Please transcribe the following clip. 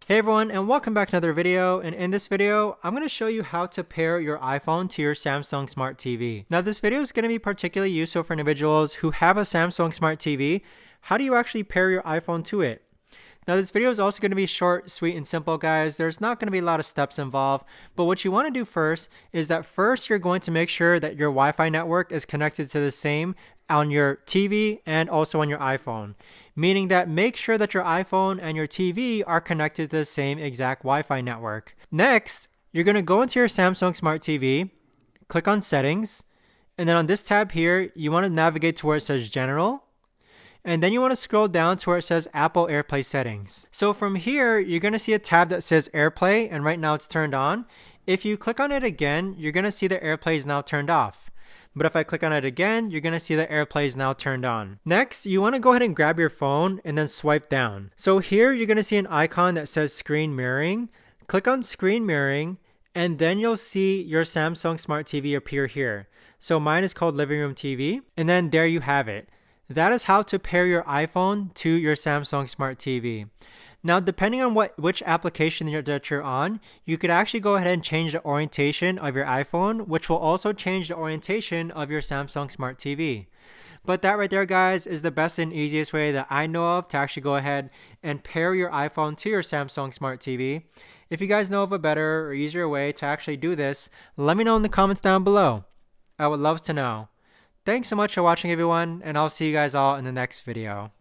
Hey everyone, and welcome back to another video. And in this video, I'm going to show you how to pair your iPhone to your Samsung Smart TV. Now this video is going to be particularly useful for individuals who have a Samsung Smart TV. How do you actually pair your iPhone to it? Now this video is also going to be short, sweet, and simple, guys. There's not going to be a lot of steps involved, but what you want to do first is that you're going to make sure that your Wi-Fi network is connected to the same on your TV and also on your iPhone. Meaning that make sure that your iPhone and your TV are connected to the same exact Wi-Fi network. Next, you're going to go into your Samsung Smart TV, click on Settings, and then on this tab here, you want to navigate to where it says General. And then you want to scroll down to where it says Apple AirPlay settings. So from here, you're going to see a tab that says AirPlay, and right now it's turned on. If you click on it again, you're going to see that AirPlay is now turned off. But if I click on it again, you're going to see that AirPlay is now turned on. Next, you want to go ahead and grab your phone and then swipe down. So here, you're going to see an icon that says Screen Mirroring. Click on Screen Mirroring, and then you'll see your Samsung Smart TV appear here. So mine is called Living Room TV, and then there you have it. That is how to pair your iPhone to your Samsung Smart TV. Now, depending on which application that you're on, you could actually go ahead and change the orientation of your iPhone, which will also change the orientation of your Samsung Smart TV. But that right there, guys, is the best and easiest way that I know of to actually go ahead and pair your iPhone to your Samsung Smart TV. If you guys know of a better or easier way to actually do this, let me know in the comments down below. I would love to know. Thanks so much for watching, everyone, and I'll see you guys all in the next video.